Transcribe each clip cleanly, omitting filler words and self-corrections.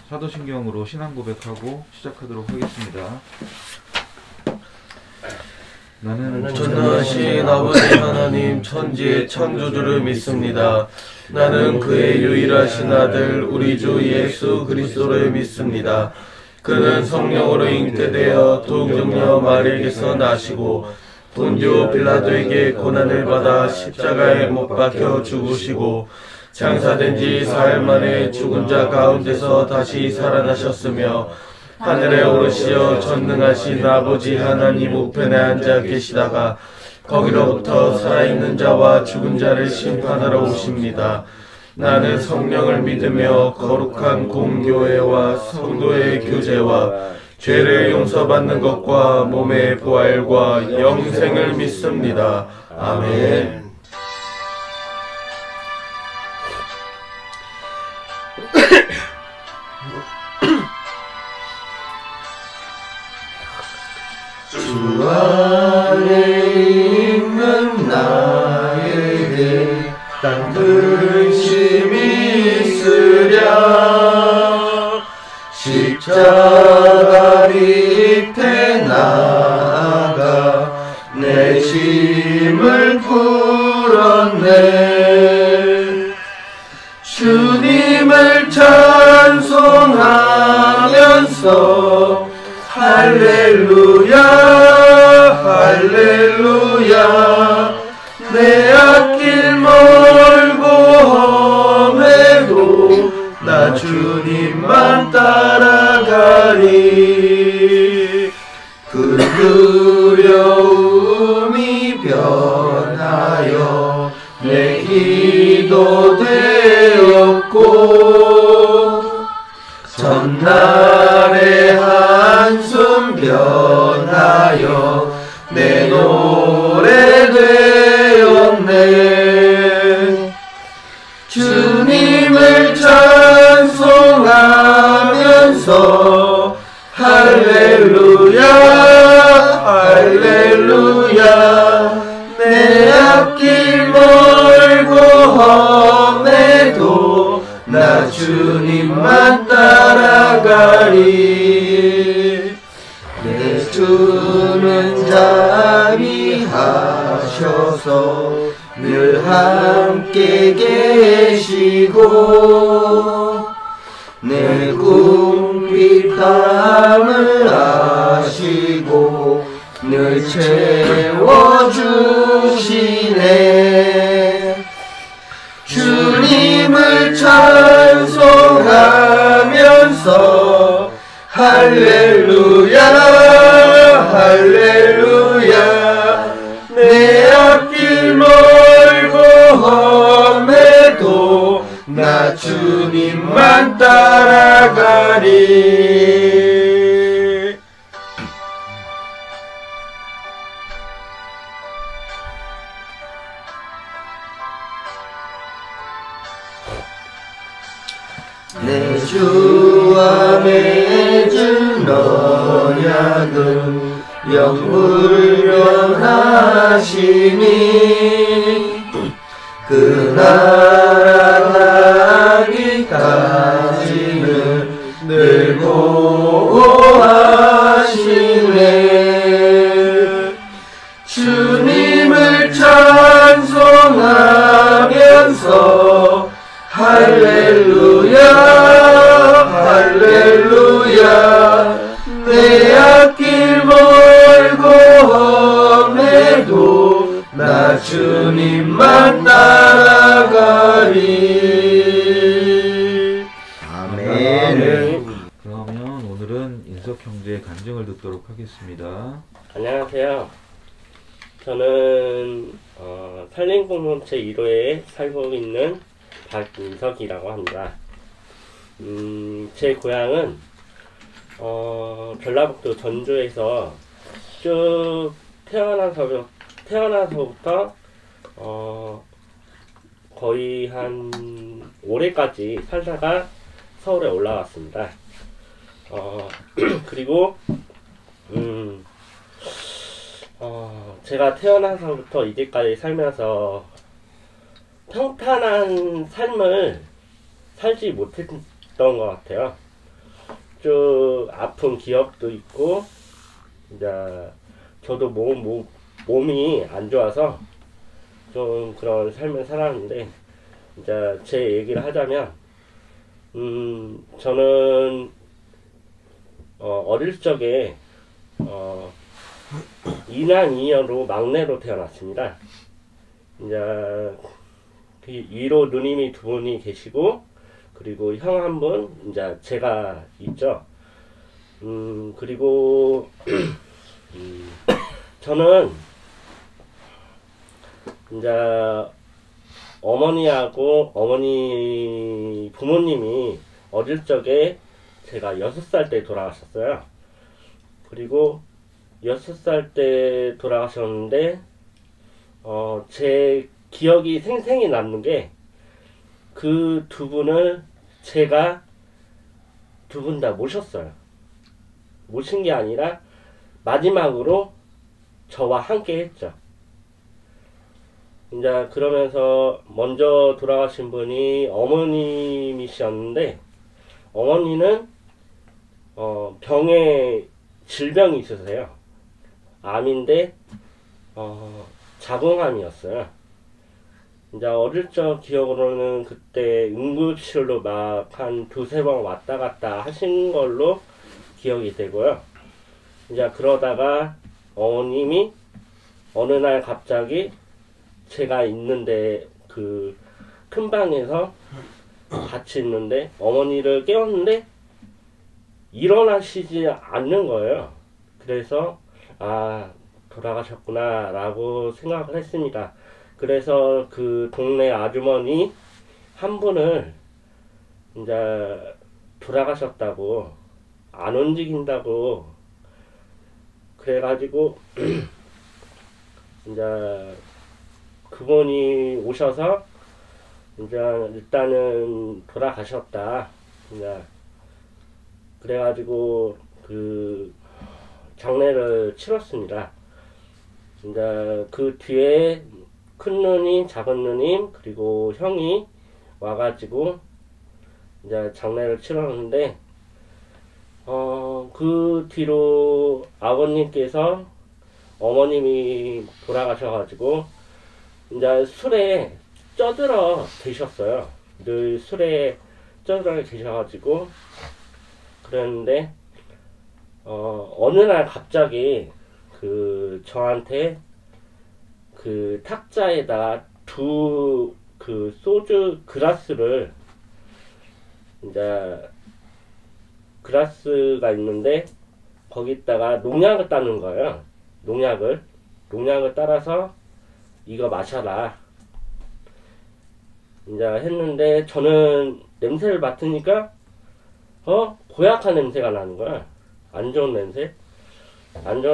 사도신경으로 신앙 고백하고 시작하도록 하겠습니다. 나는 전능하신 아버지 하나님 천지의 창조주를 믿습니다. 나는 그의 유일하신 아들 우리 주 예수 그리스도를 믿습니다. 그는 성령으로 잉태되어 동정녀 마리에게서 나시고 본디오 빌라도에게 고난을 받아 십자가에 못 박혀 죽으시고 장사된 지 사흘 만에 죽은 자 가운데서 다시 살아나셨으며 하늘에 오르시어 전능하신 아버지 하나님 우편에 앉아 계시다가 거기로부터 살아있는 자와 죽은 자를 심판하러 오십니다. 나는 성령을 믿으며 거룩한 공교회와 성도의 교제와 죄를 용서받는 것과 몸의 부활과 영생을 믿습니다. 아멘. 주 안에 있는 나에게 딴 근심이 있으랴. 십자가 밑에 나아가 내 짐을 풀었네. 주님을 찬송하면서 할렐루야 할렐루야. 내 앞길 멀고 험해도 나 주님만 따라가리. 그 두려움이 변하여 내 기도 되었고 전날의 한숨 변하여 내 노래 되었네. 주님을 찬송하면서 할렐루야 할렐루야. 내 앞길 멀고 험해도 나 주님만 따라가리. 내 주는 자비하셔서 늘 함께 계시고 내 궁핍함을 아시고 늘 채워주시네. 주님을 찬송하면서 할렐루야 할렐루야. 내 앞길 멀고 험해도 나 주님만 따라가리. 내 주와 맺은 언약은 영불변하시니 그 나라 가기까지는 늘 보호하시네. 주님을 찬송하면서 할렐루야 할렐루야. 내 앞길 멀고 험해도 나 주님만 따라가리. 아멘. 그러면 오늘은 인석 형제의 간증을 듣도록 하겠습니다. 안녕하세요. 저는 산림공동체 1호에 살고 있는 박인석이라고 합니다. 제 고향은 전라북도 전주에서 쭉 태어나서부터 거의 한 올해까지 살다가 서울에 올라왔습니다. 그리고 제가 태어나서부터 이제까지 살면서 평탄한 삶을 살지 못했던 것 같아요. 쭉 아픈 기억도 있고, 이제 저도 몸이 안 좋아서 좀 그런 삶을 살았는데, 이제 제 얘기를 하자면, 저는 어릴 적에 이남이녀로 막내로 태어났습니다. 이제 그 위로 누님이 두 분이 계시고, 그리고 형 한 분, 이제 제가 있죠. 그리고 저는 이제 어머니하고 어머니 부모님이 어릴 적에 제가 6살 때 돌아가셨어요. 그리고 6살 때 돌아가셨는데 제 기억이 생생히 남는 게 그 두 분을 제가 두 분 다 모셨어요. 모신 게 아니라 마지막으로 저와 함께 했죠. 이제 그러면서 먼저 돌아가신 분이 어머님이셨는데, 어머니는 질병이 있으세요. 암인데 자궁암이었어요. 이제 어릴 적 기억으로는 그때 응급실로 막 한 두세 번 왔다 갔다 하신 걸로 기억이 되고요. 이제 그러다가 어머님이 어느 날 갑자기 제가 있는데 그 큰 방에서 같이 있는데 어머니를 깨웠는데 일어나시지 않는 거예요. 그래서 돌아가셨구나 라고 생각을 했습니다. 그래서 그 동네 아주머니 한 분을 이제 돌아가셨다고, 안 움직인다고 그래가지고 이제 그분이 오셔서 이제 일단은 돌아가셨다. 이제 그래가지고 그 장례를 치렀습니다. 이제 그 뒤에 큰 누님, 작은 누님, 그리고 형이 와가지고 이제 장례를 치렀는데, 그 뒤로 아버님께서 어머님이 돌아가셔가지고 이제 술에 쪄들어 계셨어요. 늘 술에 쪄들어 계셔가지고 그랬는데, 어느 날 갑자기 그 저한테 그 탁자에다 그 소주 그라스를, 이제 그라스가 있는데 거기다가 농약을 따는 거예요. 농약을 따라서 이거 마셔라 이제 했는데, 저는 냄새를 맡으니까 고약한 냄새가 나는 거야. 안 좋은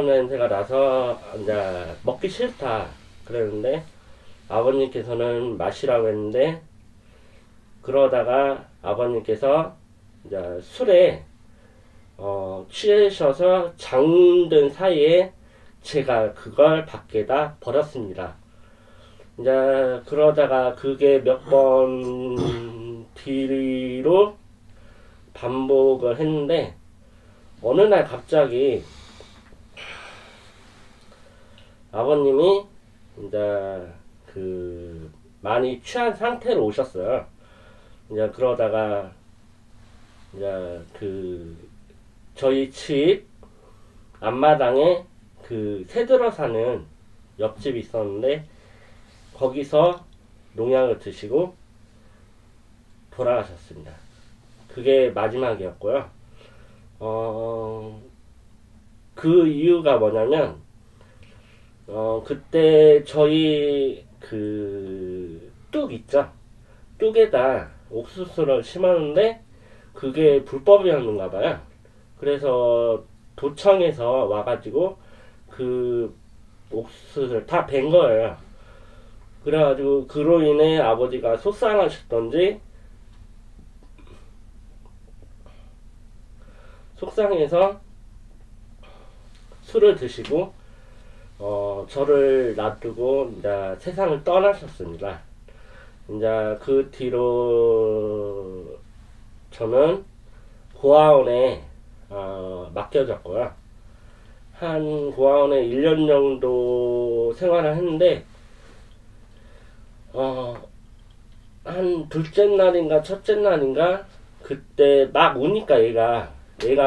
냄새가 나서 이제 먹기 싫다 그랬는데, 아버님께서는 마시라고 했는데, 그러다가 아버님께서 이제 술에 취하셔서 잠든 사이에 제가 그걸 밖에다 버렸습니다. 이제 그러다가 그게 몇 번 뒤로 반복을 했는데, 어느 날 갑자기 아버님이 이제 그 많이 취한 상태로 오셨어요. 이제 그러다가 이제 그 저희 집 앞마당에 그 새들어 사는 옆집이 있었는데, 거기서 농약을 드시고 돌아가셨습니다. 그게 마지막이었고요. 그 이유가 뭐냐면, 그때 저희 그 뚝 있죠? 뚝에다 옥수수를 심었는데 그게 불법이었는가 봐요. 그래서 도청에서 와가지고 그 옥수수를 다 벤 거예요. 그래가지고 그로 인해 아버지가 속상하셨던지, 속상해서 술을 드시고 저를 놔두고 이제 세상을 떠나셨습니다. 이제 그 뒤로 저는 고아원에 맡겨졌고요. 한 고아원에 1년 정도 생활을 했는데 한 둘째 날인가 첫째 날인가 그때 막 우니까 얘가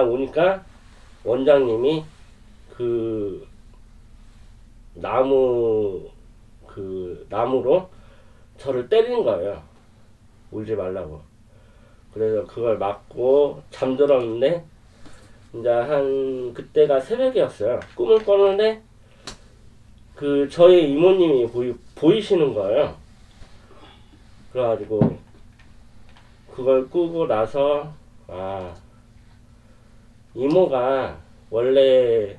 우니까 원장님이 그 나무로 저를 때리는 거예요. 울지 말라고. 그래서 그걸 맞고 잠들었는데 이제 한 그때가 새벽이었어요. 꿈을 꿨는데 그 저희 이모님이 보이시는 거예요. 그래가지고 그걸 꾸고 나서 이모가 원래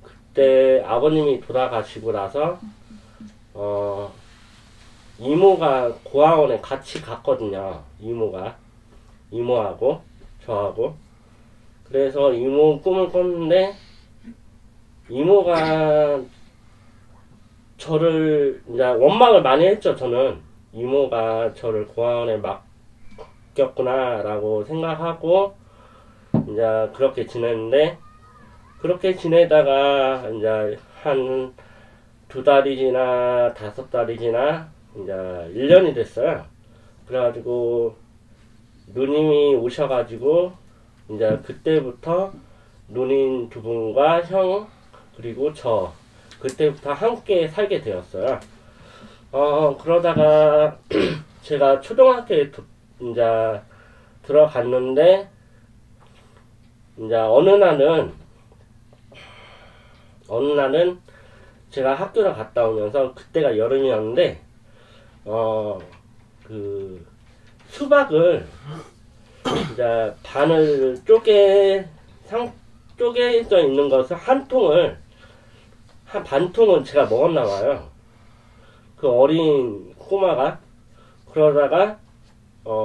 그때 아버님이 돌아가시고 나서 이모가 고아원에 같이 갔거든요. 이모하고 저하고. 그래서 이모 꿈을 꿨는데 이모가 저를 이제 원망을 많이 했죠. 저는 이모가 저를 고아원에 맡겼구나 라고 생각하고 이제 그렇게 지냈는데, 그렇게 지내다가 이제 한 2달이 지나 5달이 지나 이제 1년이 됐어요. 그래가지고 누님이 오셔가지고 이제 그때부터 누님 두 분과 형 그리고 저 그때부터 함께 살게 되었어요. 그러다가 제가 초등학교에 이제 들어갔는데 이제 어느 날은 제가 학교를 갔다 오면서 그때가 여름이었는데 그 수박을 이제 반을 쪼개져 있는 것을 한 반 통은 제가 먹었나 봐요. 그 어린 꼬마가. 그러다가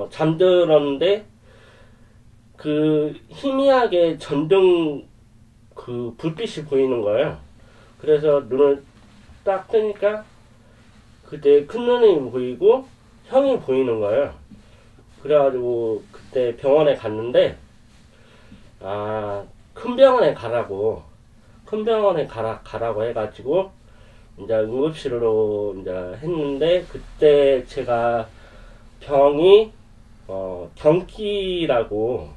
잠들었는데 그 희미하게 전등 그 불빛이 보이는 거예요. 그래서 눈을 딱 뜨니까 그때 큰 누님이 보이고 형이 보이는 거예요. 그래가지고 그때 병원에 갔는데 큰 병원에 가라고 해가지고 이제 응급실로 이제 했는데, 그때 제가 병이 경기라고,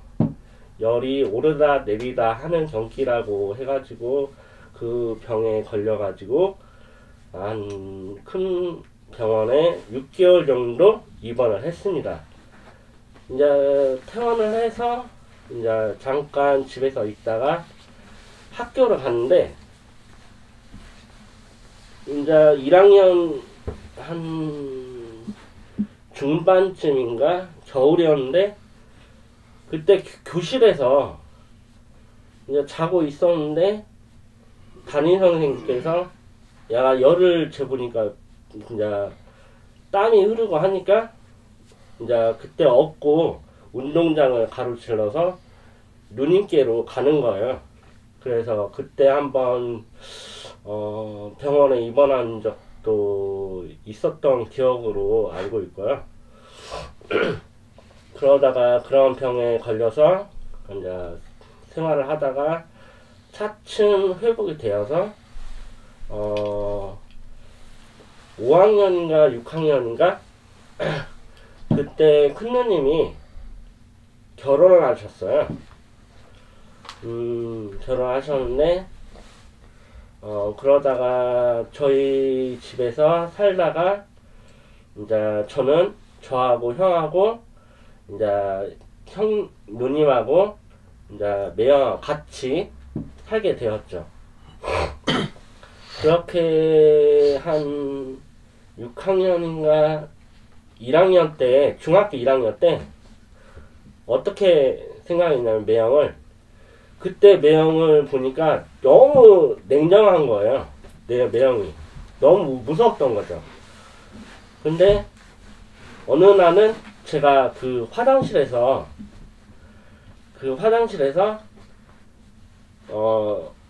열이 오르다 내리다 하는 경기라고 해가지고 그 병에 걸려가지고 한 큰 병원에 6개월 정도 입원을 했습니다. 이제 퇴원을 해서 이제 잠깐 집에서 있다가 학교를 갔는데 이제 1학년 한 중반쯤인가 겨울이었는데 그때 교실에서 이제 자고 있었는데 담임 선생님께서 야, 열을 재보니까 이제 땀이 흐르고 하니까 이제 그때 없고 운동장을 가로질러서 누님께로 가는 거예요. 그래서 그때 한번 병원에 입원한 적도 있었던 기억으로 알고 있고요. 그러다가 그런 병에 걸려서 이제 생활을 하다가 차츰 회복이 되어서 5학년인가 6학년인가 그때 큰누님이 결혼을 하셨어요. 결혼하셨는데 그러다가 저희 집에서 살다가 이제 저하고 형하고 이제 누님하고 이제 매형 같이 살게 되었죠. 그렇게 한 6학년인가 1학년 때, 중학교 1학년 때 어떻게 생각했냐면 그때 매형을 보니까 너무 냉정한 거예요. 매형이 너무 무섭던 거죠. 근데 어느 날은 제가 그 화장실에서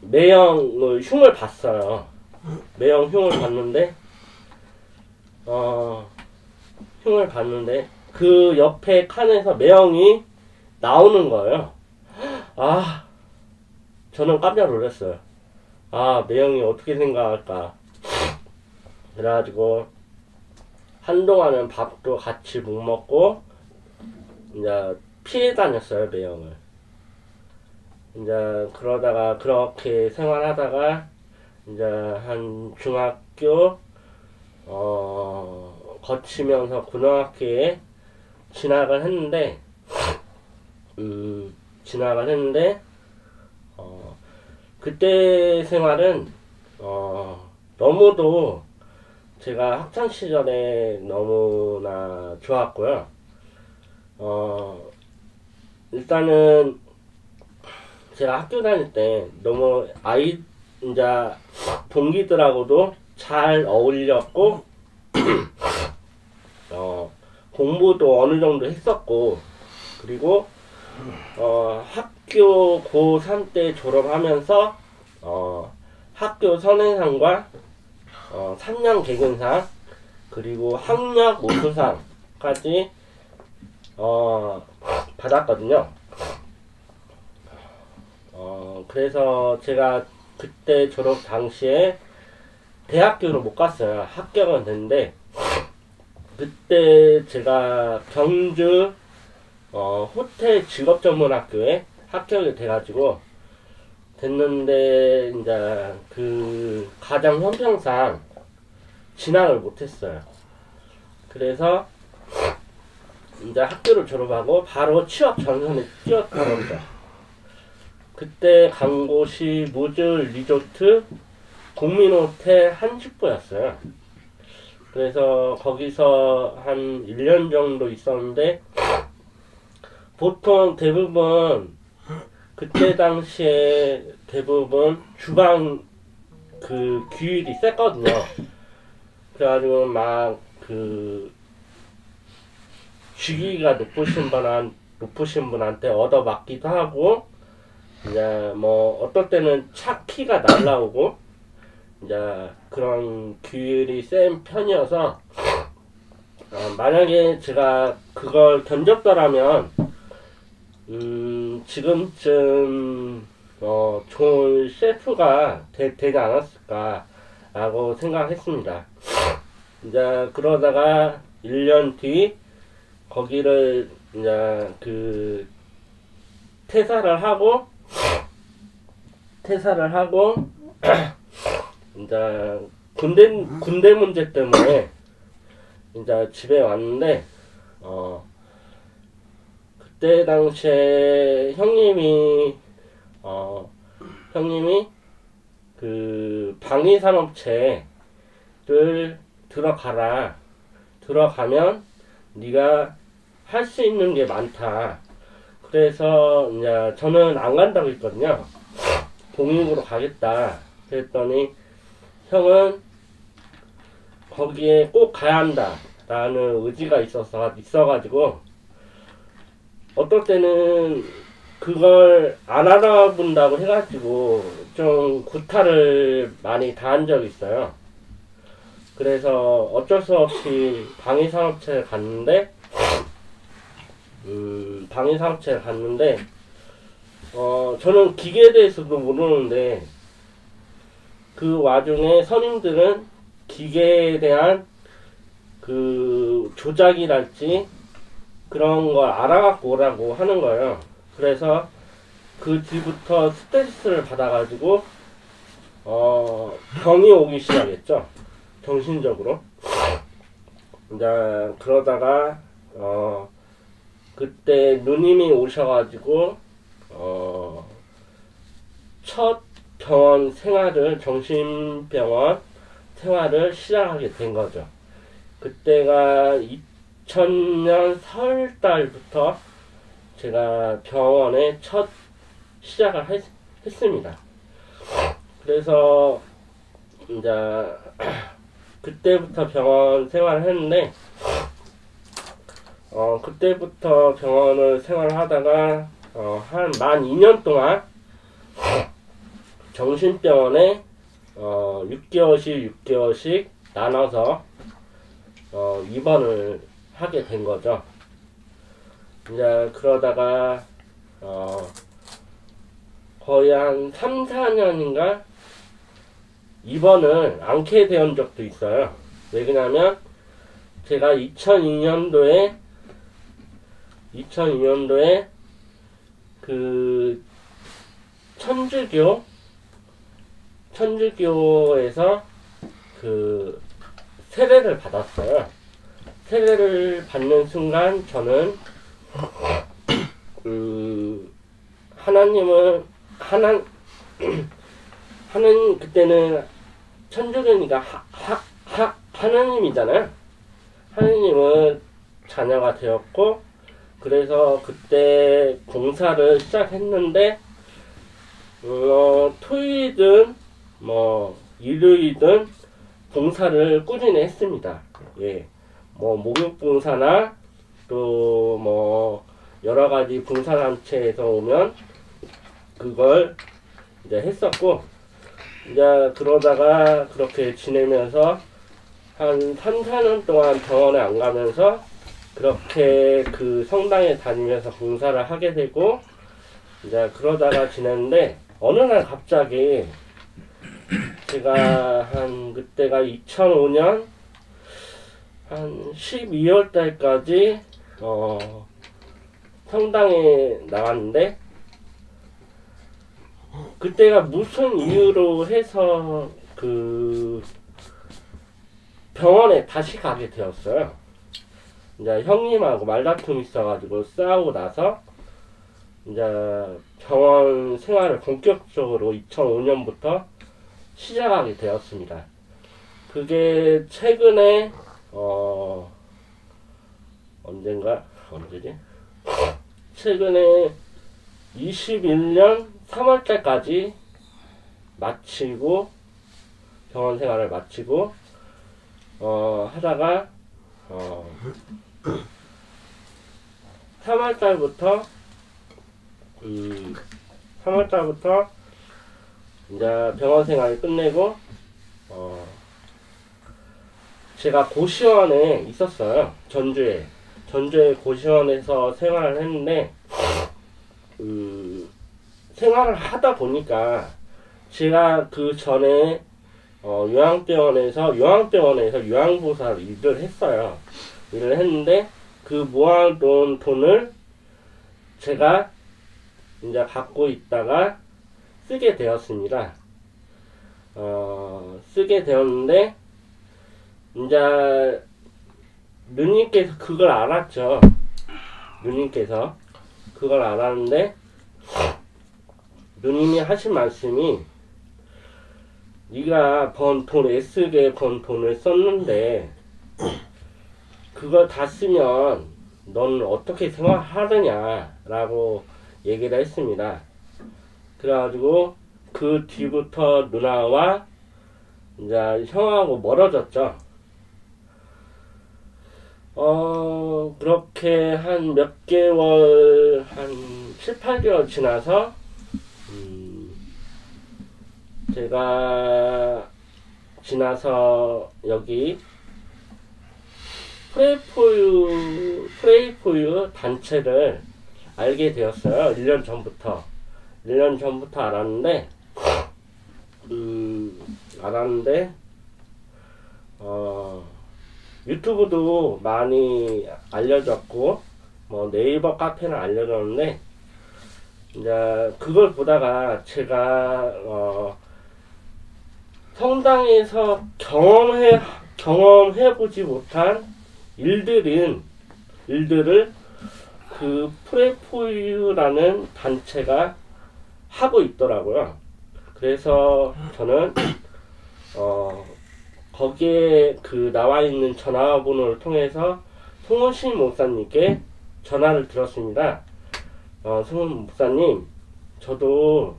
매형을 흉을 봤어요. 매형 흉을 봤는데 그 옆에 칸에서 매형이 나오는 거예요. 저는 깜짝 놀랐어요. 아, 매형이 어떻게 생각할까. 그래가지고 한동안은 밥도 같이 못 먹고 이제 피해 다녔어요, 매형을. 이제 그러다가 그렇게 생활하다가 이제 한 중학교 거치면서 고등학교에 진학을 했는데 그때 생활은 너무도 제가 학창 시절에 너무나 좋았고요. 일단은 제가 학교 다닐 때 너무 이제 동기들하고도 잘 어울렸고 공부도 어느 정도 했었고, 그리고 학교 고3 때 졸업하면서 학교 선행상과 3년 개근상 그리고 학력 우수상까지 받았거든요. 그래서 제가 그때 졸업 당시에 대학교를 못 갔어요. 합격은 됐는데, 그때 제가 경주 호텔 직업전문학교에 합격이 돼가지고 됐는데, 이제 그 가정 형편상 진학을 못했어요. 그래서 이제 학교를 졸업하고 바로 취업 전선에 뛰었던 거죠. 그때 간 곳이 무즈 리조트 국민호텔 한식부였어요. 그래서 거기서 한 1년 정도 있었는데, 보통 대부분 그때 당시에 대부분 주방 그 규율이 셌거든요. 그래가지고 막 그 직위가 높으신 분한테 얻어맞기도 하고, 이제 뭐 어떨 때는 차 키가 날라오고, 이제 그런 규율이 센 편이어서 만약에 제가 그걸 견뎠더라면 지금쯤 좋은 셰프가 되지 않았을까라고 생각했습니다. 이제 그러다가 1년 뒤 거기를 이제 그 퇴사를 하고 이제 군대 문제 때문에 이제 집에 왔는데, 그때 당시에 형님이 그 방위산업체를 들어가면 네가 할 수 있는 게 많다. 그래서 이제 저는 안 간다고 했거든요. 공익으로 가겠다. 그랬더니 형은 거기에 꼭 가야 한다 라는 의지가 있어가지고, 어떨 때는 그걸 안 알아본다고 해가지고 좀 구타를 많이 당한 적이 있어요. 그래서 어쩔 수 없이 방위산업체에 갔는데, 저는 기계에 대해서도 모르는데, 그 와중에 선임들은 기계에 대한 그 조작이랄지 그런 걸 알아갖고 오라고 하는 거예요. 그래서 그 뒤부터 스트레스를 받아가지고 병이 오기 시작했죠. 정신적으로. 이제 그러다가 그때 누님이 오셔가지고 첫 병원 생활을, 정신병원 생활을 시작하게 된 거죠. 그때가 2000년 설달부터 제가 병원에 첫 시작을 했습니다. 그래서 이제 그때부터 병원 생활을 했는데, 그때부터 병원을 생활하다가 한 2년 동안 정신병원에 6개월씩 나눠서 입원을 하게 된 거죠. 이제 그러다가 거의 한 3, 4년인가 입원을 않게 된 적도 있어요. 왜 그러냐면 제가 2002년도에 그 천주교에서 그 세례를 받았어요. 세례를 받는 순간 저는 하나님 그때는 천주교니까 하나님이잖아요. 하나님은 자녀가 되었고, 그래서 그때 봉사를 시작했는데 토요일이든 일요일이든 봉사를 꾸준히 했습니다. 예, 목욕 봉사나 또 여러 가지 봉사단체에서 오면 그걸 이제 했었고, 이제 그러다가 그렇게 지내면서 한 3, 4년 동안 병원에 안 가면서 그렇게 그 성당에 다니면서 봉사를 하게 되고, 이제 그러다가 지냈는데 어느 날 갑자기 제가 그때가 2005년 한 12월 달까지 성당에 나갔는데, 그때가 무슨 이유로 해서 그 병원에 다시 가게 되었어요. 이제 형님하고 말다툼이 있어가지고 싸우고 나서 이제 병원 생활을 본격적으로 2005년부터 시작하게 되었습니다. 그게 최근에 언제지? 최근에 21년 3월달까지 마치고 병원 생활을 마치고 하다가 3월달부터 이제 병원 생활을 끝내고 제가 고시원에 있었어요. 전주에 고시원에서 생활을 했는데 생활을 하다 보니까 제가 그 전에 요양병원에서 요양보살 일을 했어요. 일을 했는데 그 모아둔 돈을 제가 이제 갖고 있다가 쓰게 되었습니다. 쓰게 되었는데 이제 누님께서 그걸 알았죠. 누님께서 그걸 알았는데 누님이 하신 말씀이, 네가 애쓰게 번 돈을 썼는데 그걸 다 쓰면 넌 어떻게 생활하느냐 라고 얘기를 했습니다. 그래가지고 그 뒤부터 누나와 이제 형하고 멀어졌죠. 그렇게 한 몇 개월, 한 7, 8개월 지나서 제가 여기 프레이포유 단체를 알게 되었어요. 1년 전부터 알았는데 유튜브도 많이 알려졌고 네이버 카페는 알려졌는데, 이제 그걸 보다가 제가 성당에서 경험해보지 못한 일들을 그 프레포유라는 단체가 하고 있더라고요. 그래서 저는 거기에 그 나와 있는 전화번호를 통해서 송원신 목사님께 전화를 드렸습니다. 송원 목사님, 저도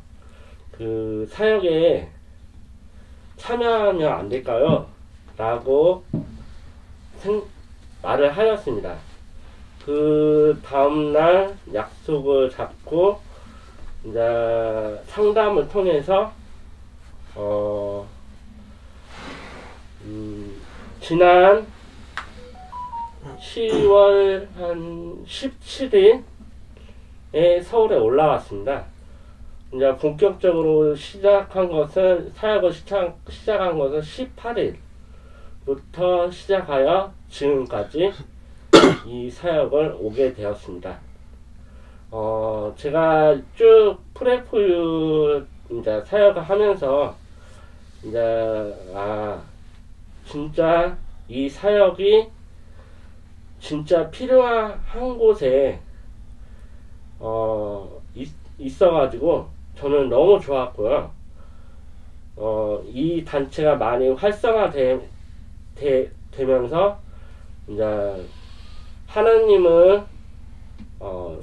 그 사역에 참여하면 안 될까요? 라고 말을 하였습니다. 그 다음날 약속을 잡고 이제 상담을 통해서 지난 10월 한 17일에 서울에 올라왔습니다. 이제 본격적으로 시작한 것은 사역을 시작한 것은 18일부터 시작하여 지금까지 이 사역을 오게 되었습니다. 제가 쭉 프레포유 이제 사역을 하면서 이제 진짜 이 사역이 진짜 필요한 곳에 있어가지고 저는 너무 좋았고요. 이 단체가 많이 되면서 이제 하나님의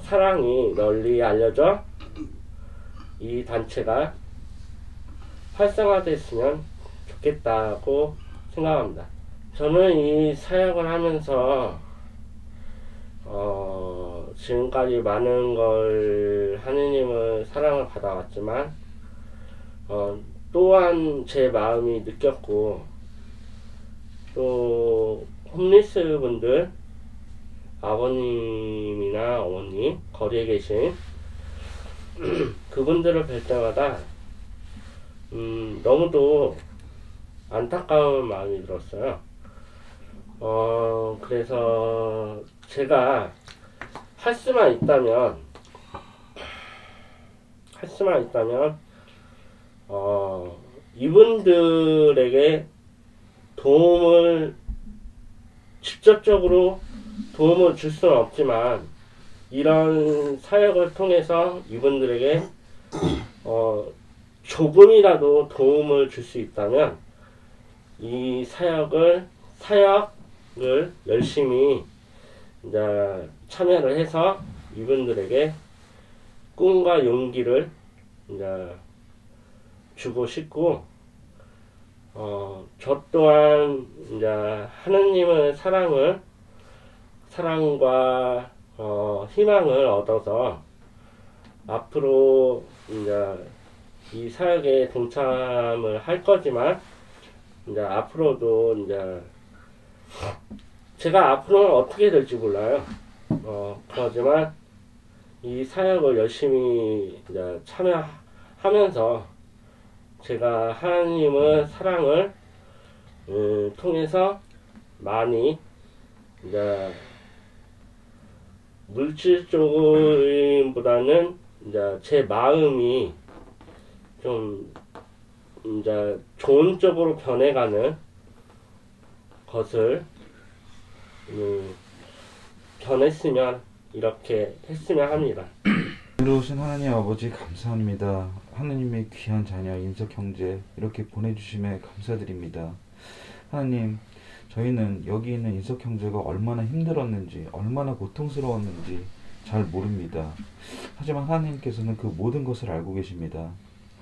사랑이 널리 알려져 이 단체가 활성화됐으면 좋겠다고 생각합니다. 저는 이 사역을 하면서 지금까지 많은 걸 하느님의 사랑을 받아왔지만 또한 제 마음이 느꼈고, 또 홈리스 분들, 아버님이나 어머님, 거리에 계신 그분들을 뵐 때마다 너무도 안타까운 마음이 들었어요. 그래서 제가 할 수만 있다면 이분들에게 직접적으로 도움을 줄 수는 없지만, 이런 사역을 통해서 이분들에게 조금이라도 도움을 줄 수 있다면 이 사역을 열심히 이제 참여를 해서 이분들에게 꿈과 용기를 이제 주고 싶고, 저 또한 이제 하느님의 사랑과 희망을 얻어서 앞으로 이제 이 사역에 동참을 할 거지만, 이제 앞으로도 이제 제가 앞으로는 어떻게 될지 몰라요. 그러지만 이 사역을 열심히 이제 참여하면서 제가 하나님의 사랑을 통해서 많이 이제 물질적인보다는 이제 제 마음이 좀 이제 좋은 쪽으로 변해가는 것을 변했으면, 이렇게 했으면 합니다. 이로우신 하나님 아버지 감사합니다. 하나님의 귀한 자녀 인석 형제 이렇게 보내주심에 감사드립니다. 하나님, 저희는 여기 있는 인석 형제가 얼마나 힘들었는지, 얼마나 고통스러웠는지 잘 모릅니다. 하지만 하나님께서는 그 모든 것을 알고 계십니다.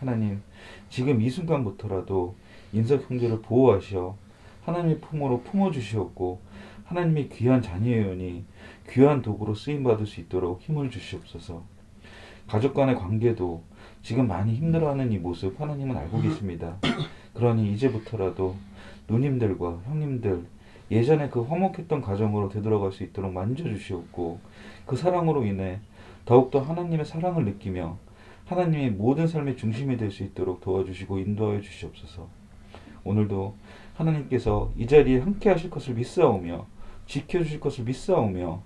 하나님, 지금 이 순간부터라도 인석 형제를 보호하시어 하나님의 품으로 품어주시옵고, 하나님의 귀한 자녀이오니 귀한 도구로 쓰임받을 수 있도록 힘을 주시옵소서. 가족 간의 관계도 지금 많이 힘들어하는 이 모습 하나님은 알고 계십니다. 그러니 이제부터라도 누님들과 형님들, 예전에 그 화목했던 가정으로 되돌아갈 수 있도록 만져주시옵고, 그 사랑으로 인해 더욱더 하나님의 사랑을 느끼며 하나님의 모든 삶의 중심이 될 수 있도록 도와주시고 인도하여 주시옵소서. 오늘도 하나님께서 이 자리에 함께 하실 것을 믿사오며 지켜주실 것을 믿사오며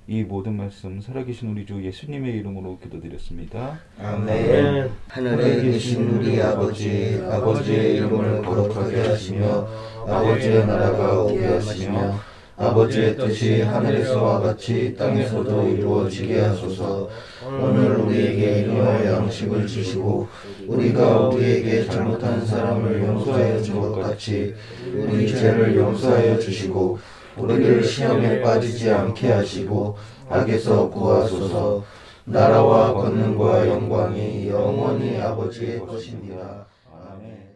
이 모든 말씀 살아계신 우리 주 예수님의 이름으로 기도드렸습니다. 아멘. 하늘에 계신 우리 아버지, 아버지의 이름을 거룩하게 하시며 아버지의 나라가 오게 하시며 아버지의 뜻이 하늘에서와 같이 땅에서도 이루어지게 하소서. 오늘 우리에게 일용할 양식을 주시고 우리가 우리에게 잘못한 사람을 용서하여 준 것 같이 우리 죄를 용서하여 주시고 우리를 시험에 빠지지 않게 하시고 악에서 구하소서. 나라와 권능과 영광이 영원히 아버지의 것입니다. 아멘.